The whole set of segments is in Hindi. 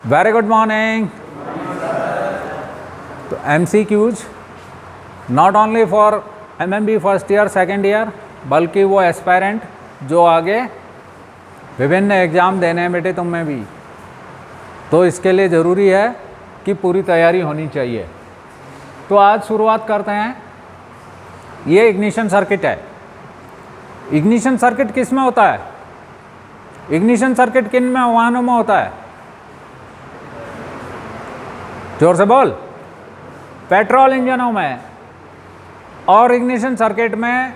Very good morning. तो MCQs not only for MMB first year second year बल्कि वो एस्पायरेंट जो आगे विभिन्न एग्ज़ाम देने हैं बेटे तुम में भी, तो इसके लिए ज़रूरी है कि पूरी तैयारी होनी चाहिए। तो आज शुरुआत करते हैं। ये इग्निशन सर्किट है। इग्निशन सर्किट किस में होता है? इग्निशन सर्किट किन में वाहनों में होता है? जोर से बोल। पेट्रोल इंजनों में। और इग्निशन सर्किट में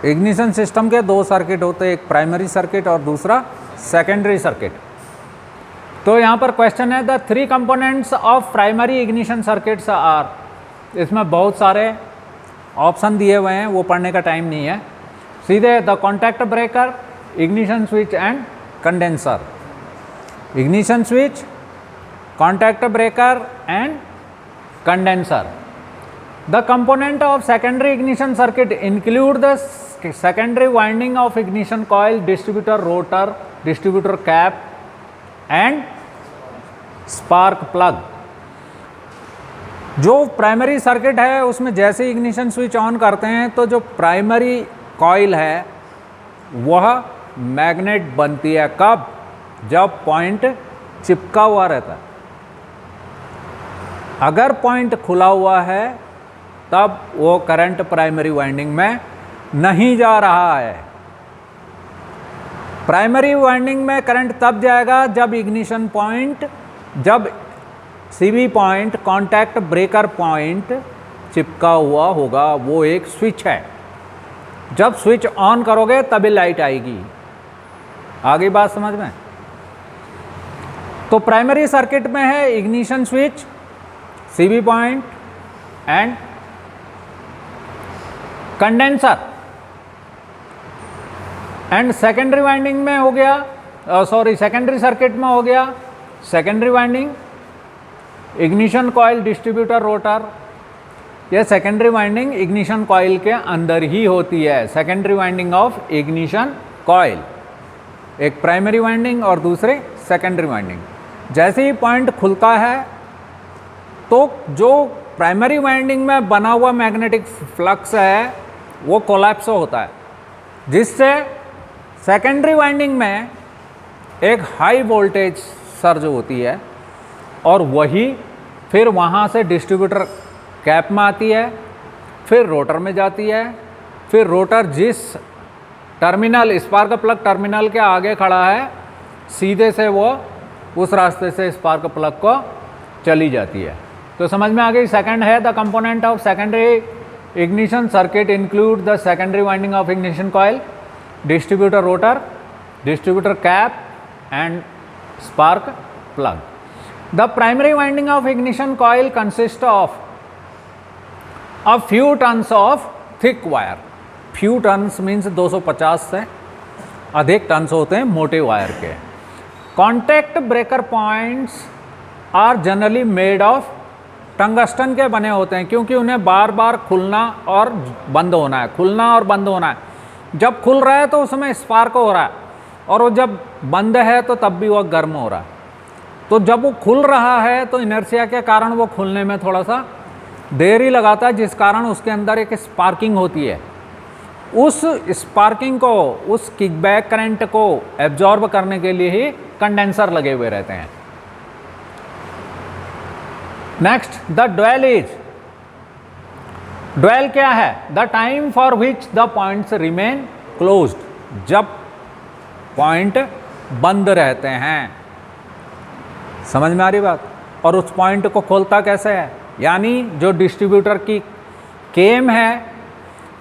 इग्निशन सिस्टम के दो सर्किट होते हैं, एक प्राइमरी सर्किट और दूसरा सेकेंडरी सर्किट। तो यहाँ पर क्वेश्चन है the three components of primary ignition circuits are. इसमें बहुत सारे ऑप्शन दिए हुए हैं, वो पढ़ने का टाइम नहीं है। सीधे the contact breaker, ignition switch and condenser. Ignition switch, contact breaker and condenser. The component of secondary ignition circuit include the secondary winding of ignition coil, distributor rotor, distributor cap and spark plug. जो प्राइमरी सर्किट है उसमें जैसे इग्निशन स्विच ऑन करते हैं तो जो प्राइमरी कॉइल है वह मैग्नेट बनती है। कब? जब पॉइंट चिपका हुआ रहता है। अगर पॉइंट खुला हुआ है तब वो करंट प्राइमरी वाइंडिंग में नहीं जा रहा है। प्राइमरी वाइंडिंग में करंट तब जाएगा जब इग्निशन पॉइंट, जब CB point contact breaker point चिपका हुआ होगा। वो एक स्विच है। जब स्विच ऑन करोगे तभी लाइट आएगी। आगे बात समझ में? तो प्राइमरी सर्किट में है ignition switch, CB point and condenser. And secondary winding में हो गया, सेकेंडरी सर्किट में हो गया secondary winding, ignition coil, distributor, rotor. यह सेकेंडरी वाइंडिंग इग्निशन कॉइल के अंदर ही होती है। Secondary winding of ignition coil, एक प्राइमरी वाइंडिंग और दूसरे सेकेंडरी वाइंडिंग। जैसे ही पॉइंट खुलता है तो जो प्राइमरी वाइंडिंग में बना हुआ मैग्नेटिक फ्लक्स है वो कोलैप्स होता है, जिससे सेकेंडरी वाइंडिंग में एक हाई वोल्टेज सर्ज होती है और वही फिर वहाँ से डिस्ट्रीब्यूटर कैप में आती है, फिर रोटर में जाती है। फिर रोटर जिस टर्मिनल, स्पार्क प्लग टर्मिनल के आगे खड़ा है, सीधे से वो उस रास्ते से स्पार्क प्लग को चली जाती है। तो समझ में आ गई। सेकंड है the component of secondary ignition circuit include the secondary winding of ignition coil, distributor rotor, distributor cap and spark plug. The primary winding of ignition coil consist of a few turns of thick wire. Few turns means 250 से अधिक टर्न्स होते हैं मोटे वायर के। Contact breaker points are generally made of tungsten के बने होते हैं, क्योंकि उन्हें बार बार खुलना और बंद होना है, खुलना और बंद होना है। जब खुल रहा है तो उसमें स्पार्क हो रहा है, और वो जब बंद है तो तब भी वह गर्म हो रहा है। तो जब वो खुल रहा है तो इनर्शिया के कारण वो खुलने में थोड़ा सा देर ही लगाता है, जिस कारण उसके अंदर एक स्पार्किंग होती है। उस स्पार्किंग को, उस किकबैक करंट को एब्जॉर्ब करने के लिए ही कंडेंसर लगे हुए रहते हैं। Next the dwell is. Dwell क्या है? The time for which the points remain closed. जब पॉइंट बंद रहते हैं। समझ में आ रही बात? और उस पॉइंट को खोलता कैसे है? यानी जो डिस्ट्रीब्यूटर की केम है,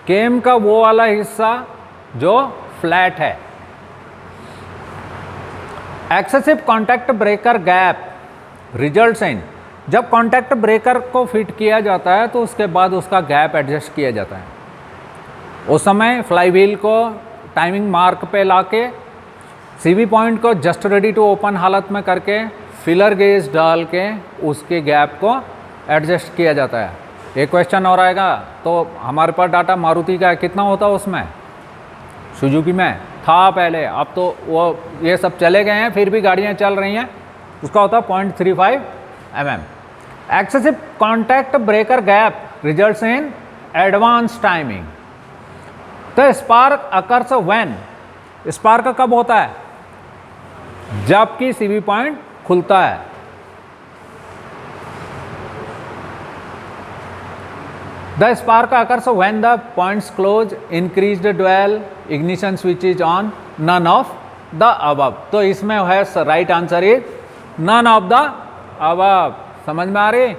केम का वो वाला हिस्सा जो फ्लैट है। Excessive contact breaker gap results इन। जब कॉन्टैक्ट ब्रेकर को फिट किया जाता है तो उसके बाद उसका गैप एडजस्ट किया जाता है। उस समय फ्लाईव्हील को टाइमिंग मार्क पे लाके सीबी पॉइंट को जस्ट रेडी टू ओपन हालत में करके फिलर गेज डाल के उसके गैप को एडजस्ट किया जाता है। एक क्वेश्चन और आएगा। तो हमारे पास डाटा मारुति का कितना होता है, उसमें सुजुकी में था पहले, अब तो वो ये सब चले गए हैं, फिर भी गाड़ियाँ चल रही हैं उसका होता है 0.35 mm। Excessive contact breaker gap results in advance timing. The spark occurs when, spark कब होता है? जबकि सीवी पॉइंट खुलता है। The spark occurs when the points close, increased dwell, ignition switch is on, none of the above. तो इसमें है right answer is none of the above. समझ में आ रही?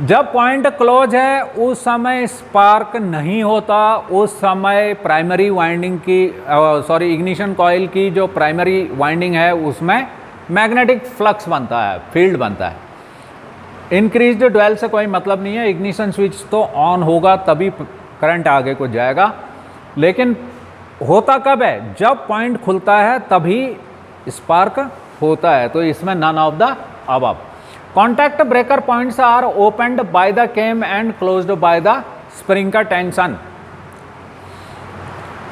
जब पॉइंट क्लोज है उस समय स्पार्क नहीं होता, उस समय प्राइमरी वाइंडिंग की इग्निशन कॉइल की जो प्राइमरी वाइंडिंग है उसमें मैग्नेटिक फ्लक्स बनता है, फील्ड बनता है। इंक्रीज्ड ड्वेल से कोई मतलब नहीं है, इग्निशन स्विच तो ऑन होगा तभी करंट आगे को जाएगा। लेकिन होता कब है? जब पॉइंट खुलता है तभी स्पार्क होता है। तो इसमें none of the above. Contact breaker points are opened by the cam and closed by the spring का tension.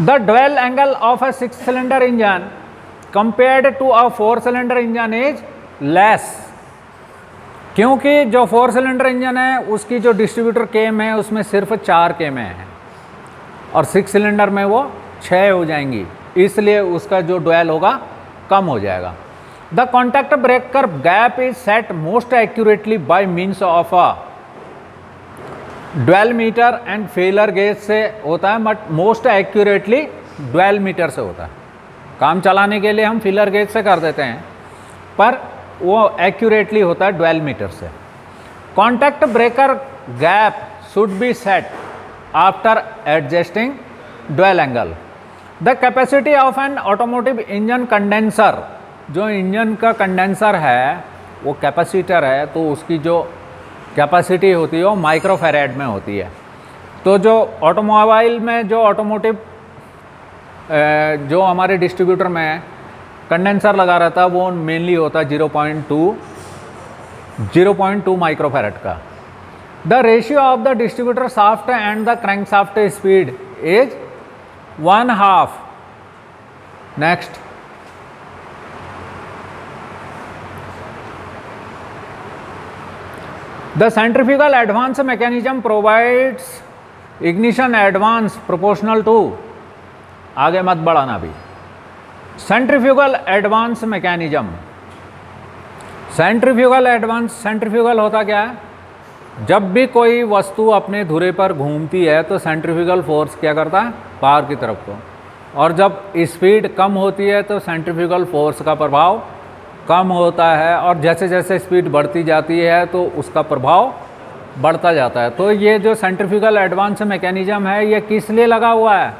The dwell angle of a 6 cylinder engine compared to a 4 cylinder engine is less. क्योंकि जो 4 सिलेंडर इंजन है उसकी जो डिस्ट्रीब्यूटर केम है उसमें सिर्फ 4 केमें हैं और 6 सिलेंडर में वो 6 हो जाएंगी, इसलिए उसका जो ड्वेल होगा कम हो जाएगा। The contact breaker gap is set most accurately by means of a dwell meter and feeler gauge से होता है, but most accurately dwell meter से होता है। काम चलाने के लिए हम फीलर गेज से कर देते हैं, पर वो एक्यूरेटली होता है ड्वेल मीटर से। Contact breaker gap should be set after adjusting dwell angle. The capacity of an automotive engine condenser, जो इंजन का कंडेंसर है वो कैपेसिटर है, तो उसकी जो कैपेसिटी होती है वो माइक्रोफैराड में होती है। तो जो ऑटोमोबाइल में जो ऑटोमोटिव जो हमारे डिस्ट्रीब्यूटर में कंडेंसर लगा रहता है वो मेनली होता है 0.2 माइक्रोफैराड का। The ratio of the distributor shaft and the crankshaft speed is 1/2। Next, the centrifugal advance mechanism provides ignition advance proportional to, आगे मत बढ़ाना भी। सेंट्रीफ्यूगल एडवांस मैकेनिज्म, सेंट्रीफ्यूगल होता क्या है? जब भी कोई वस्तु अपने धुरे पर घूमती है तो सेंट्रीफ्यूगल फोर्स क्या करता है? बाहर की तरफ को। और जब स्पीड कम होती है तो सेंट्रीफ्यूगल फोर्स का प्रभाव कम होता है, और जैसे जैसे स्पीड बढ़ती जाती है तो उसका प्रभाव बढ़ता जाता है। तो ये जो सेंट्रीफ्यूगल एडवांस मैकेनिज्म है ये किस लिए लगा हुआ है?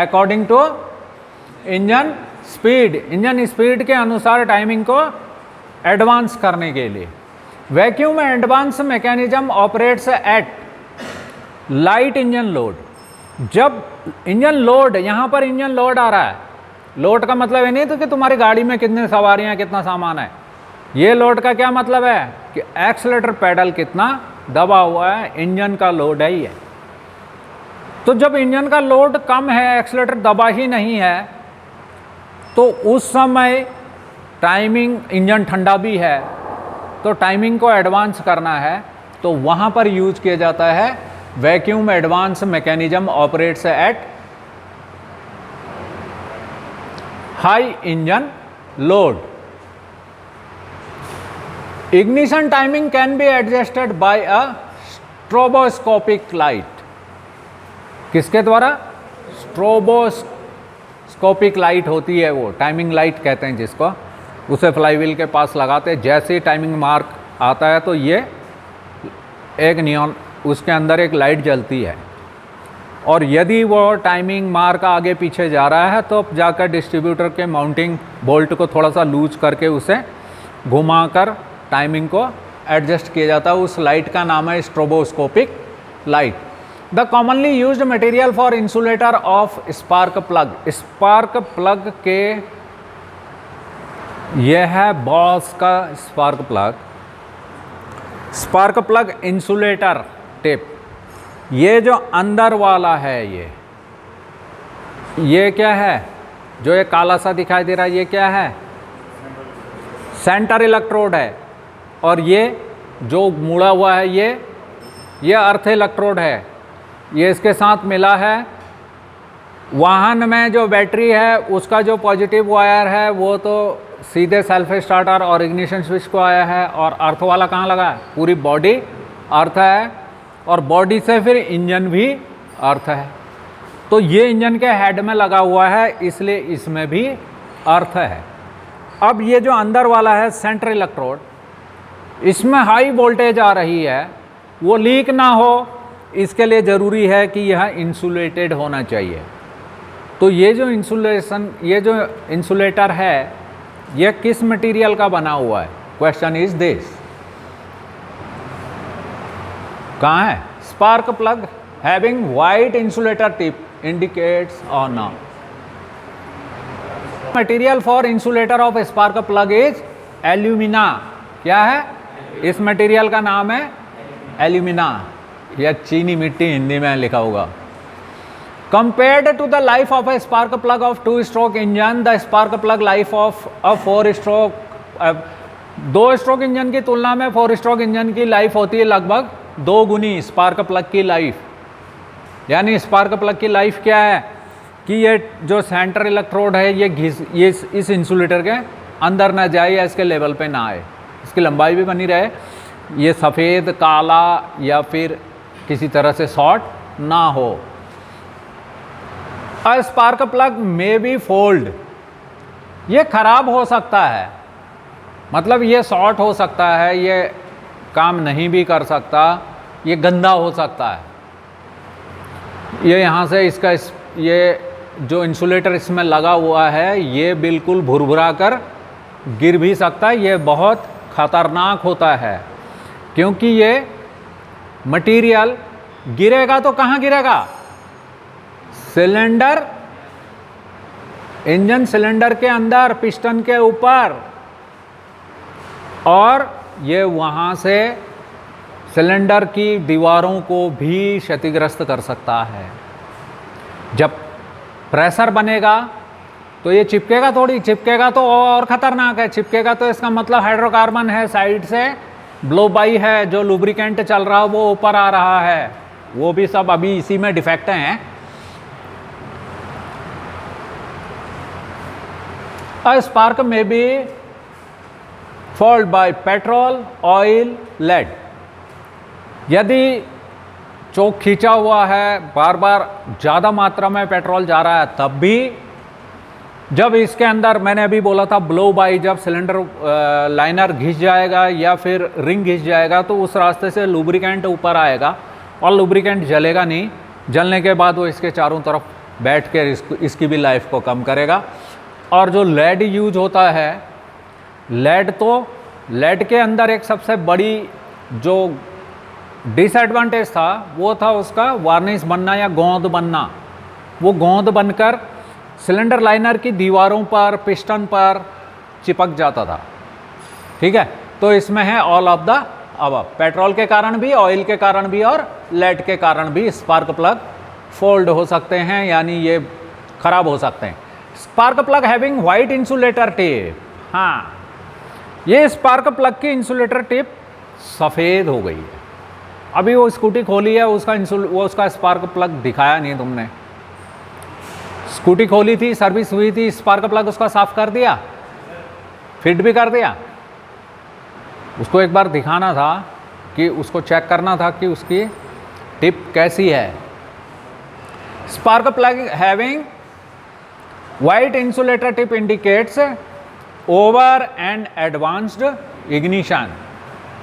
अकॉर्डिंग टू इंजन स्पीड के अनुसार टाइमिंग को एडवांस करने के लिए। Vacuum advance mechanism operates eight light engine load. जब इंजन लोड, यहाँ पर इंजन लोड आ रहा है, लोड का मतलब ये नहीं तो कि तुम्हारी गाड़ी में कितनी सवारियाँ कितना सामान है। ये लोड का क्या मतलब है कि एक्सीलरेटर पेडल कितना दबा हुआ है, इंजन का लोड है ये। तो जब इंजन का लोड कम है, एक्सीलरेटर दबा ही नहीं है, तो उस समय टाइमिंग, इंजन ठंडा भी है तो टाइमिंग को एडवांस करना है, तो वहाँ पर यूज किया जाता है vacuum advance mechanism operates at high engine load. Ignition timing can be adjusted by a stroboscopic light. किसके द्वारा? स्ट्रोबोस्कोपिक लाइट होती है वो, टाइमिंग लाइट कहते हैं जिसको। उसे फ्लाईव्हील के पास लगाते हैं, जैसे ही टाइमिंग मार्क आता है तो ये एक नियॉन, उसके अंदर एक लाइट जलती है, और यदि वो टाइमिंग मार्क आगे पीछे जा रहा है तो जाकर डिस्ट्रीब्यूटर के माउंटिंग बोल्ट को थोड़ा सा लूज करके उसे घुमाकर टाइमिंग को एडजस्ट किया जाता है। उस लाइट का नाम है stroboscopic light. The commonly used material for insulator of spark plug. Spark plug के यह है बॉस का स्पार्क प्लग इंसुलेटर टिप। ये जो अंदर वाला है ये क्या है? जो ये काला सा दिखाई दे रहा है ये क्या है? सेंटर इलेक्ट्रोड है, और ये जो मुड़ा हुआ है ये अर्थ इलेक्ट्रोड है, ये इसके साथ मिला है। वाहन में जो बैटरी है उसका जो पॉजिटिव वायर है वो तो सीधे सेल्फ स्टार्टर और इग्निशन स्विच को आया है, और अर्थ वाला कहाँ लगा है? पूरी बॉडी अर्थ है, और बॉडी से फिर इंजन भी अर्थ है। तो ये इंजन के हेड में लगा हुआ है, इसलिए इसमें भी अर्थ है। अब ये जो अंदर वाला है सेंटर इलेक्ट्रोड, इसमें हाई वोल्टेज आ रही है, वो लीक ना हो इसके लिए ज़रूरी है कि यह इंसुलेटेड होना चाहिए। तो ये जो इंसुलेटर है ये किस मटेरियल का बना हुआ है? Question is this. कहाँ है? Spark plug having white insulator tip indicates और not. Material for insulator of spark plug is alumina. क्या है? इस मटेरियल का नाम है एल्यूमिना, या चीनी मिट्टी हिंदी में लिखा होगा। Compared to the life of a spark plug of 2-stroke engine, the spark plug life of a 4-stroke two stroke engine की तुलना में 4-स्ट्रोक इंजन की लाइफ होती है लगभग 2 गुनी स्पार्क प्लग की लाइफ। यानी स्पार्क प्लग की लाइफ क्या है कि ये जो सेंटर इलेक्ट्रोड है ये इस इंसुलेटर के अंदर ना जाए या इसके लेवल पे ना आए, इसकी लंबाई भी बनी रहे, ये सफ़ेद काला या फिर किसी तरह से शॉर्ट ना हो। A spark plug may be fold, ये खराब हो सकता है, मतलब ये शॉर्ट हो सकता है, ये काम नहीं भी कर सकता, ये गंदा हो सकता है। ये यहाँ से इसका ये जो इंसुलेटर इसमें लगा हुआ है ये बिल्कुल भुरभुरा कर गिर भी सकता है। ये बहुत ख़तरनाक होता है क्योंकि ये मटेरियल गिरेगा तो कहाँ गिरेगा? सिलेंडर, इंजन सिलेंडर के अंदर, पिस्टन के ऊपर, और ये वहाँ से सिलेंडर की दीवारों को भी क्षतिग्रस्त कर सकता है। जब प्रेशर बनेगा तो ये चिपकेगा, थोड़ी चिपकेगा तो और ख़तरनाक है। चिपकेगा तो इसका मतलब हाइड्रोकार्बन है, साइड से ब्लो बाई है, जो लुब्रिकेंट चल रहा है वो ऊपर आ रहा है, वो भी सब अभी इसी में डिफेक्ट हैं। A spark may be followed by petrol, oil, lead। यदि चोक खींचा हुआ है, बार बार ज़्यादा मात्रा में पेट्रोल जा रहा है, तब भी जब इसके अंदर मैंने अभी बोला था ब्लो बाई, जब सिलेंडर लाइनर घिस जाएगा या फिर रिंग घिस जाएगा तो उस रास्ते से लुब्रिकेंट ऊपर आएगा और लुब्रिकेंट जलेगा नहीं। जलने के बाद वो इसके चारों तरफ बैठ कर इसकी भी लाइफ को कम करेगा। और जो लेड यूज होता है, लेड के अंदर एक सबसे बड़ी जो डिसएडवांटेज था वो था उसका वार्निश बनना या गोंद बनना। वो गोंद बनकर सिलेंडर लाइनर की दीवारों पर, पिस्टन पर चिपक जाता था। ठीक है, तो इसमें है all of the above. Petrol के कारण भी, ऑयल के कारण भी और लेड के कारण भी स्पार्क प्लग फोल्ड हो सकते हैं, यानी ये खराब हो सकते हैं। Spark plug having white insulator tip, हाँ, ये स्पार्क प्लग की इंसुलेटर टिप सफ़ेद हो गई है। अभी वो स्कूटी खोली है, उसका स्पार्क प्लग दिखाया नहीं तुमने। स्कूटी खोली थी, सर्विस हुई थी, स्पार्क प्लग उसका साफ कर दिया, फिट भी कर दिया। उसको एक बार दिखाना था कि उसको चेक करना था कि उसकी टिप कैसी है। Spark plug having white insulator tip indicates over and advanced ignition.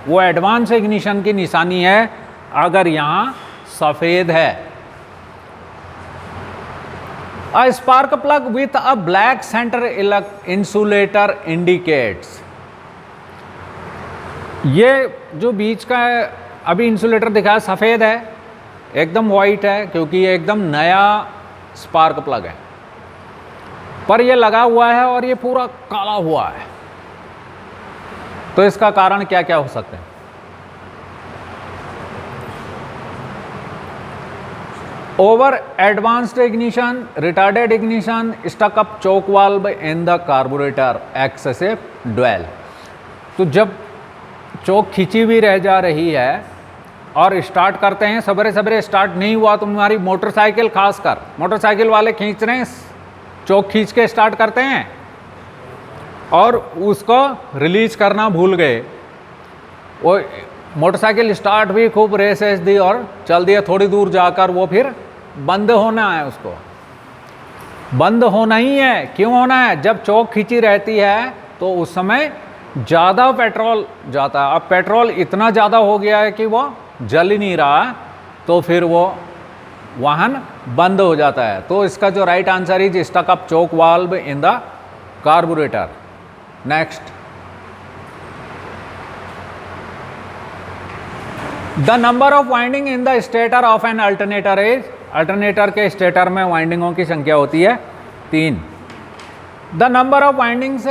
वो एडवांस इग्निशन की निशानी है अगर यहाँ सफ़ेद है। A spark plug with a black centre insulator indicates. ये जो बीच का अभी इंसुलेटर दिखाया सफ़ेद है, एकदम वाइट है क्योंकि ये एकदम नया स्पार्क प्लग है, पर ये लगा हुआ है और ये पूरा काला हुआ है। तो इसका कारण क्या क्या हो सकते हैं? Over advanced ignition, retarded ignition, stuck up choke valve in the carburettor, excessive dwell. तो जब चोक खींची हुई रह जा रही है और स्टार्ट करते हैं, सवेरे सवेरे स्टार्ट नहीं हुआ, तो हमारी मोटरसाइकिल, खासकर मोटरसाइकिल वाले खींच रहे हैं, चोक खींच के स्टार्ट करते हैं और उसको रिलीज करना भूल गए। वो मोटरसाइकिल स्टार्ट हुई, खूब रेस दी और चल दिया, थोड़ी दूर जाकर वो फिर बंद होना है, उसको बंद होना ही है। क्यों होना है? जब चोक खींची रहती है तो उस समय ज़्यादा पेट्रोल जाता है। अब पेट्रोल इतना ज़्यादा हो गया है कि वो जल ही नहीं रहा, तो फिर वो वाहन बंद हो जाता है। तो इसका जो right answer is stuck up choke valve in the carburettor. Next, the number of winding in the stator of an alternator is, alternator के स्टेटर में वाइंडिंगों की संख्या होती है 3। द नंबर ऑफ वाइंडिंग्स,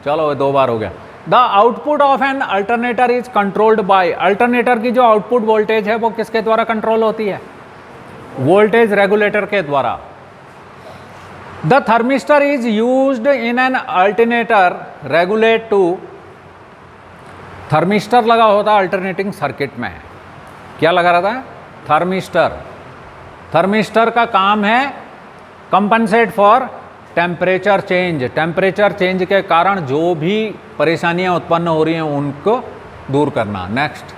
चलो 2 बार हो गया। The output of an alternator is controlled by, alternator की जो आउटपुट वोल्टेज है वो किसके द्वारा कंट्रोल होती है? वोल्टेज रेगुलेटर के द्वारा। The thermistor is used in an alternator regulate to, thermistor लगा होता है अल्टरनेटिंग सर्किट में। क्या लगा रहता है? थर्मिस्टर। थर्मिस्टर का काम है compensate for temperature change, temperature change के कारण जो भी परेशानियां उत्पन्न हो रही हैं उनको दूर करना। Next,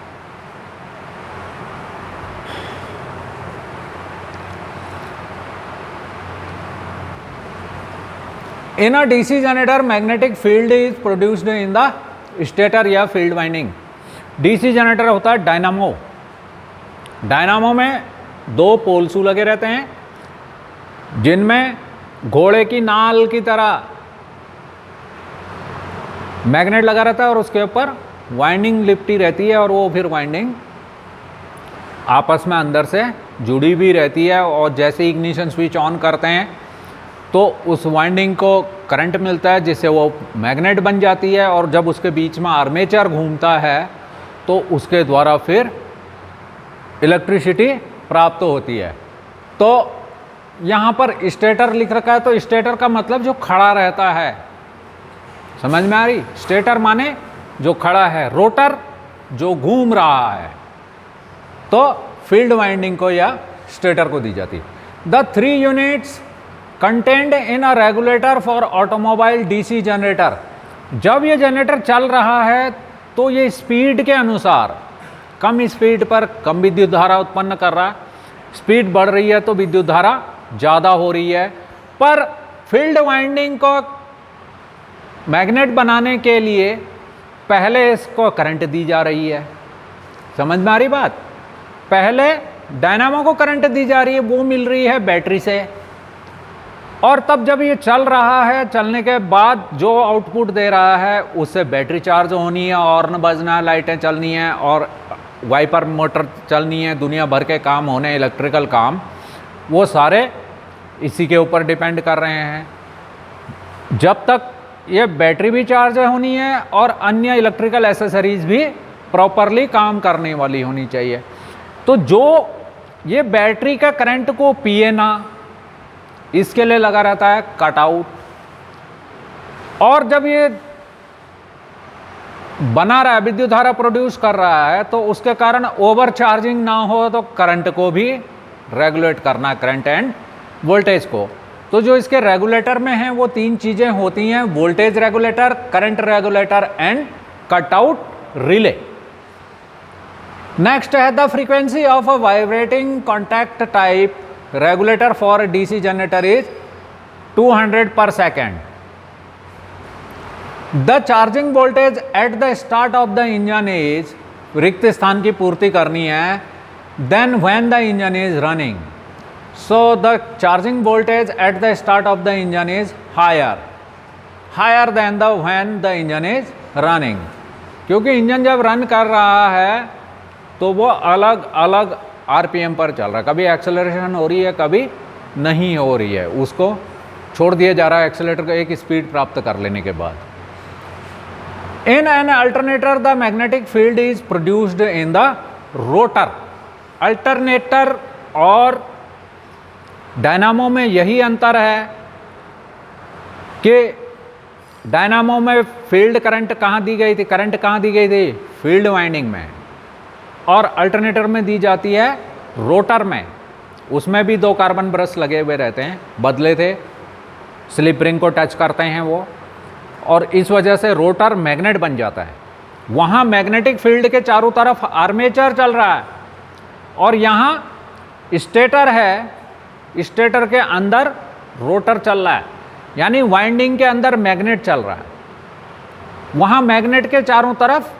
in a DC generator magnetic field is produced in the stator या फील्ड वाइंडिंग। डीसी जनरेटर होता है डायनामो। डायनामो में 2 पोलसू लगे रहते हैं जिनमें घोड़े की नाल की तरह मैग्नेट लगा रहता है और उसके ऊपर वाइंडिंग लिपटी रहती है और वो फिर वाइंडिंग आपस में अंदर से जुड़ी भी रहती है। और जैसे इग्निशन स्विच ऑन करते हैं तो उस वाइंडिंग को करंट मिलता है जिससे वो मैग्नेट बन जाती है, और जब उसके बीच में आर्मेचर घूमता है तो उसके द्वारा फिर इलेक्ट्रिसिटी प्राप्त होती है। तो यहाँ पर स्टेटर लिख रखा है, तो स्टेटर का मतलब जो खड़ा रहता है, समझ में आ रही? स्टेटर माने जो खड़ा है, रोटर जो घूम रहा है, तो फील्ड वाइंडिंग को या स्टेटर को दी जाती है। The 3 units content in a regulator for automobile DC generator, जब ये जनरेटर चल रहा है तो ये स्पीड के अनुसार, कम स्पीड पर कम विद्युत धारा उत्पन्न कर रहा है, स्पीड बढ़ रही है तो विद्युत धारा ज़्यादा हो रही है। पर फील्ड वाइंडिंग को मैग्नेट बनाने के लिए पहले इसको करंट दी जा रही है। समझ में आ रही बात? पहले डायनामो को करंट दी जा रही है, वो मिल रही है बैटरी से, और तब जब ये चल रहा है, चलने के बाद जो आउटपुट दे रहा है उससे बैटरी चार्ज होनी है, हॉर्न बजना है, लाइटें चलनी हैं और वाइपर मोटर चलनी है, दुनिया भर के काम होने, इलेक्ट्रिकल काम, वो सारे इसी के ऊपर डिपेंड कर रहे हैं। जब तक ये बैटरी भी चार्ज होनी है और अन्य इलेक्ट्रिकल एसेसरीज भी प्रॉपरली काम करने वाली होनी चाहिए। तो जो ये बैटरी का करंट को पिए ना, इसके लिए लगा रहता है कटआउट। और जब ये बना रहा है, विद्युत धारा प्रोड्यूस कर रहा है, तो उसके कारण ओवर चार्जिंग ना हो तो करंट को भी रेगुलेट करना, करंट एंड वोल्टेज को। तो जो इसके रेगुलेटर में हैं वो 3 चीज़ें होती हैं, voltage regulator, current regulator and cutout relay. Next है the frequency of a vibrating contact type regulator for a DC generator is 200 per second. The charging voltage at the start of the engine is, रिक्त स्थान की पूर्ति करनी है, then when the engine is running. So the charging voltage at the start of the engine is higher than the when the engine is running. क्योंकि इंजन जब रन कर रहा है तो वो अलग अलग आरपीएम पर चल रहा है, कभी एक्सेलरेशन हो रही है, कभी नहीं हो रही है, उसको छोड़ दिया जा रहा है एक्सेलेरेटर को एक स्पीड प्राप्त कर लेने के बाद। इन an alternator the magnetic field is produced in the rotor. Alternator और डायनामो में यही अंतर है कि डायनामो में फील्ड करंट कहाँ दी गई थी, करंट कहाँ दी गई थी, फील्ड वाइंडिंग में, और अल्टरनेटर में दी जाती है रोटर में। उसमें भी 2 कार्बन ब्रश लगे हुए रहते हैं, बदले थे, स्लिप रिंग को टच करते हैं वो, और इस वजह से रोटर मैग्नेट बन जाता है। वहाँ मैग्नेटिक फील्ड के चारों तरफ आर्मेचर चल रहा है, और यहाँ स्टेटर है, स्टेटर के अंदर रोटर चल रहा है, यानी वाइंडिंग के अंदर मैग्नेट चल रहा है। वहाँ मैग्नेट के चारों तरफ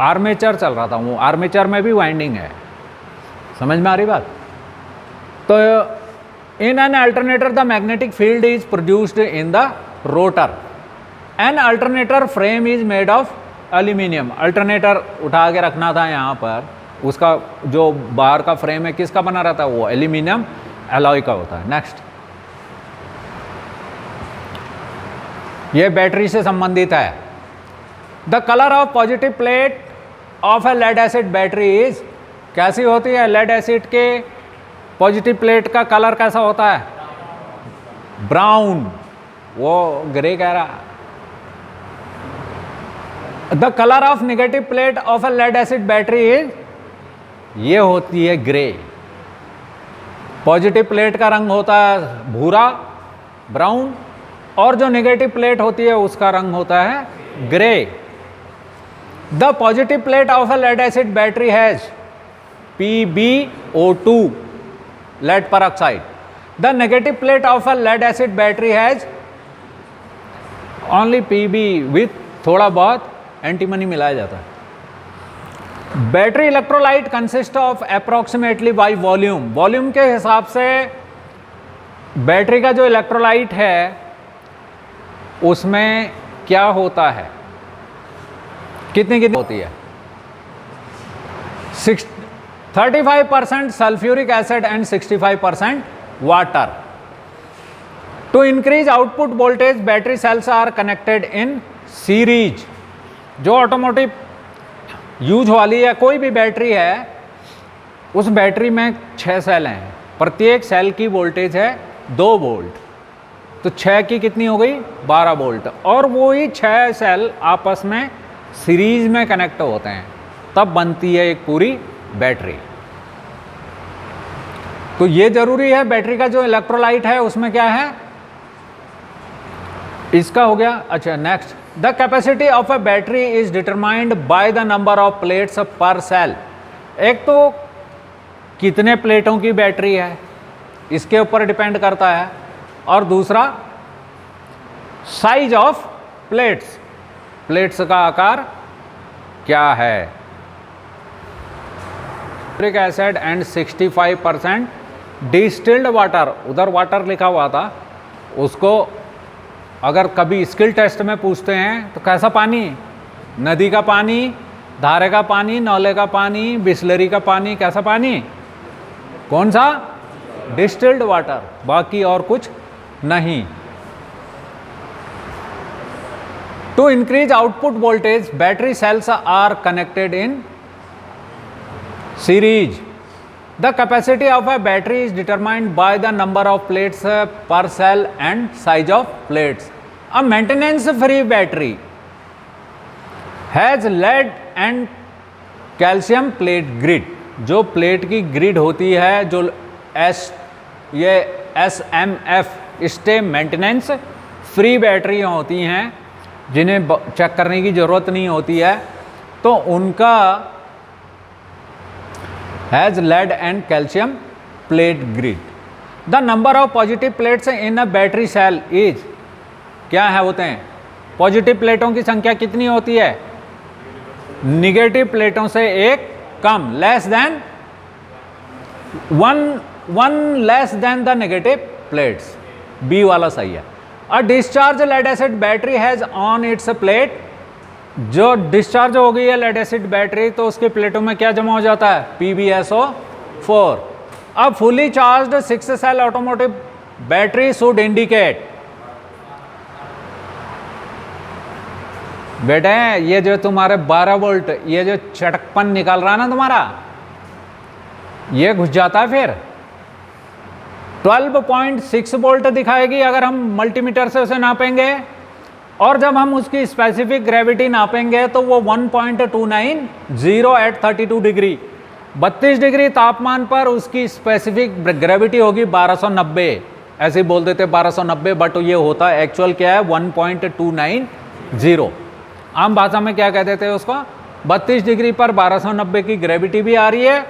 आर्मेचर चल रहा था, वो आर्मेचर में भी वाइंडिंग है। समझ में आ रही बात? तो इन an alternator the magnetic field is produced in the rotor. An alternator frame is made of aluminium. Alternator उठा के रखना था यहाँ पर, उसका जो बाहर का फ्रेम है किसका बना रहता है, वो एल्यूमिनियम एलॉय का होता है। नेक्स्ट, ये बैटरी से संबंधित है। The colour of positive plate of a lead acid battery is, कैसी होती है लेड एसिड के पॉजिटिव प्लेट का कलर कैसा होता है, ब्राउन, वो ग्रे कह रहा। The colour of negative plate of a lead acid battery is, ये होती है ग्रे। पॉजिटिव प्लेट का रंग होता है भूरा, ब्राउन, और जो नेगेटिव प्लेट होती है उसका रंग होता है grey. The positive plate of a lead acid battery has PbO2 lead peroxide. The negative plate of a lead acid battery has only Pb with थोड़ा बहुत एंटीमनी मिलाया जाता है। Battery electrolyte consist of approximately by volume. Volume के हिसाब से बैटरी का जो इलेक्ट्रोलाइट है उसमें क्या होता है, कितनी कितनी होती है, 35% sulphuric acid and 65% water. To increase output voltage battery cells are connected in series. जो ऑटोमोटिव यूज वाली है कोई भी बैटरी है, उस बैटरी में 6 सेल हैं, प्रत्येक सेल की वोल्टेज है 2 वोल्ट, तो 6 की कितनी हो गई 12 वोल्ट, और वो ही 6 सेल आपस में सीरीज में कनेक्ट होते हैं, तब बनती है एक पूरी बैटरी। तो ये जरूरी है, बैटरी का जो इलेक्ट्रोलाइट है उसमें क्या है, इसका हो गया। अच्छा, next, the capacity of a battery is determined by the number of plates per cell. एक तो कितने प्लेटों की बैटरी है इसके ऊपर डिपेंड करता है, और दूसरा साइज ऑफ प्लेट्स, प्लेट्स का आकार क्या है। Sulphuric acid and 65% distilled water, उधर वाटर लिखा हुआ था, उसको अगर कभी स्किल टेस्ट में पूछते हैं तो कैसा पानी, नदी का पानी, धारे का पानी, नौले का पानी, बिस्लरी का पानी, कैसा पानी, कौन सा, डिस्टिल्ड वाटर, बाकी और कुछ नहीं। To increase output voltage battery cells are connected in series. The capacity of a battery is determined by the number of plates per cell and size of plates. A maintenance free battery has lead and calcium plate grid. जो प्लेट की ग्रिड होती है, जो ये SMF स्टे मेंटेनेंस फ्री बैटरियाँ होती हैं जिन्हें चेक करने की ज़रूरत नहीं होती है, तो उनका has lead and calcium plate grid. The number of positive plates in a battery cell is, क्या है होते हैं, पॉजिटिव प्लेटों की संख्या कितनी होती है, निगेटिव प्लेटों से एक कम, less than one less than the negative plates, B वाला सही है। A discharge lead acid battery has on its plate, जो डिस्चार्ज हो गई है लेड एसिड बैटरी तो उसके प्लेटों में क्या जमा हो जाता है, PbSO4। अब fully charged 6 cell automotive battery should indicate, बेटे ये जो तुम्हारे 12 वोल्ट ये जो चटकपन निकल रहा ना तुम्हारा, ये घुस जाता है, फिर 12.6 वोल्ट दिखाएगी अगर हम मल्टीमीटर से उसे नापेंगे, और जब हम उसकी स्पेसिफिक ग्रेविटी नापेंगे तो वो 1.290 एट 32 डिग्री, 32 डिग्री तापमान पर उसकी स्पेसिफिक ग्रेविटी होगी 1290। ऐसे ही बोल देते 1290, बट ये होता है एक्चुअल क्या है 1.290। आम भाषा में क्या कह देते हैं उसको, 32 डिग्री पर 1290 की ग्रेविटी भी आ रही है,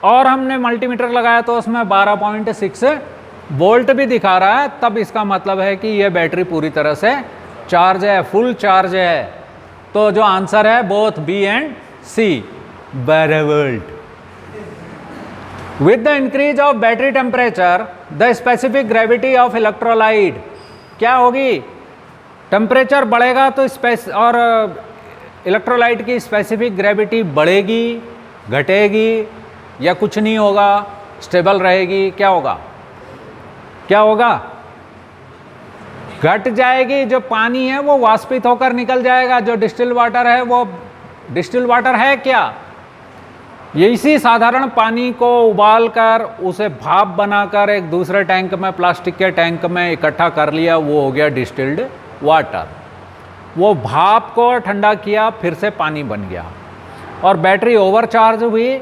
और हमने मल्टीमीटर लगाया तो उसमें 12.6 वोल्ट भी दिखा रहा है। तब इसका मतलब है कि ये बैटरी पूरी तरह से चार्ज है, फुल चार्ज है। तो जो आंसर है both B and C, 12 volt. With the increase of battery temperature the specific gravity of electrolyte क्या होगी, टेम्परेचर बढ़ेगा तो और इलेक्ट्रोलाइट की स्पेसिफिक ग्रेविटी बढ़ेगी, घटेगी, या कुछ नहीं होगा, स्टेबल रहेगी, क्या होगा, क्या होगा, घट जाएगी। जो पानी है वो वाष्पित होकर निकल जाएगा, जो डिस्टिल वाटर है वो डिस्टिल वाटर है क्या, ये इसी साधारण पानी को उबालकर उसे भाप बनाकर एक दूसरे टैंक में, प्लास्टिक के टैंक में इकट्ठा कर लिया, वो हो गया डिस्टिल्ड वाटर। वो भाप को ठंडा किया, फिर से पानी बन गया, और बैटरी ओवरचार्ज हुई,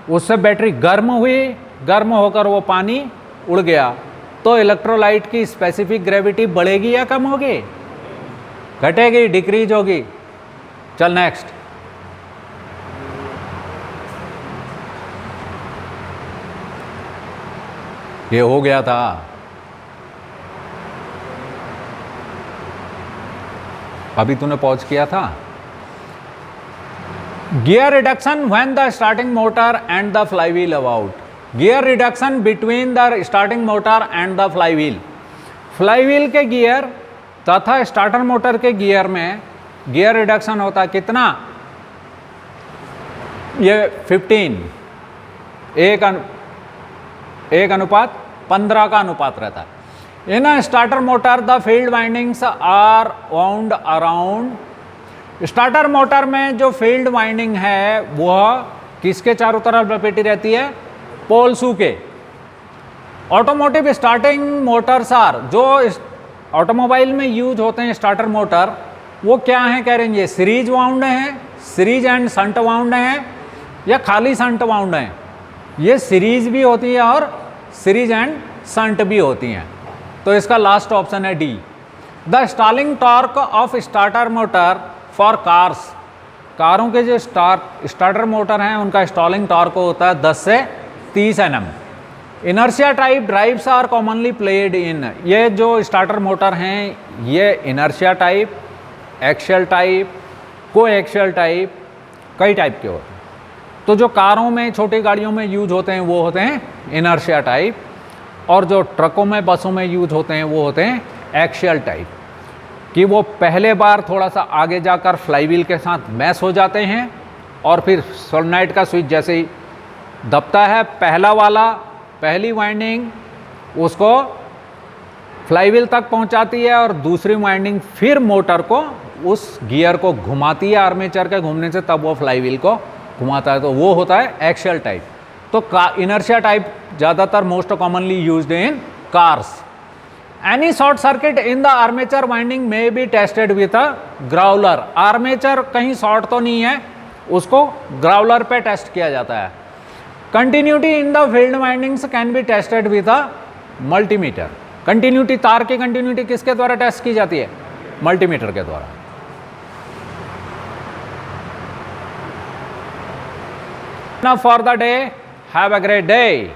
उससे बैटरी गर्म हुई, गर्म होकर वो पानी उड़ गया। तो इलेक्ट्रोलाइट की स्पेसिफिक ग्रेविटी बढ़ेगी या कम होगी, घटेगी, डिक्रीज होगी। चल नेक्स्ट। ये हो गया था, अभी तूने पॉज किया था। Gear reduction when the starting motor and the flywheel about, gear reduction between the starting motor and the flywheel. Flywheel के गियर तथा स्टार्टर मोटर के गियर में गियर रिडक्शन होता है कितना, ये 15, 1:15 का अनुपात रहता है। In a starter motor the field windings are wound around. Starter motor में जो फील्ड वाइंडिंग है वह किसके चारों तरफ लपेटी रहती है, पोल शू के। ऑटोमोटिव स्टार्टिंग मोटर्स आर, जो ऑटोमोबाइल में यूज होते हैं स्टार्टर मोटर, वो क्या है कह रहे हैं, ये सीरीज वाउंड हैं, सीरीज एंड संट वाउंड हैं, या खाली संट वाउंड हैं। ये सीरीज भी होती है और सीरीज एंड संट भी होती हैं। तो इसका लास्ट ऑप्शन है D. The Starling torque of starter motor for cars, कारों के जो स्टार्टर मोटर हैं उनका स्टॉलिंग टॉर्क होता है 10 से 30 Nm। Inertia type drives are commonly played in, ये जो स्टार्टर मोटर हैं ये inertia type, axial type, coaxial type, कई टाइप के होते हैं। तो जो कारों में, छोटी गाड़ियों में यूज होते हैं वो होते हैं इनर्शिया टाइप, और जो ट्रकों में, बसों में यूज होते हैं वो होते हैं एक्शियल टाइप, कि वो पहले बार थोड़ा सा आगे जाकर फ्लाईव्हील के साथ मैश हो जाते हैं, और फिर सोलेनोइड का स्विच जैसे ही दबता है पहला वाला, पहली वाइंडिंग उसको फ्लाईव्हील तक पहुंचाती है, और दूसरी वाइंडिंग फिर मोटर को, उस गियर को घुमाती है आर्मेचर के घूमने से, तब वो फ्लाईव्हील को घुमाता है। तो वो होता है एक्शियल टाइप। तो इनर्शिया टाइप ज़्यादातर most commonly used in cars. Any short circuit in the armature winding may be tested with a growler. Armature कहीं शॉर्ट तो नहीं है, उसको ग्राउलर पे टेस्ट किया जाता है। Continuity in the field windings can be tested with a multimeter. Continuity, तार की कंटिन्यूटी किसके द्वारा टेस्ट की जाती है, मल्टीमीटर के द्वारा। Now for the day, have a great day.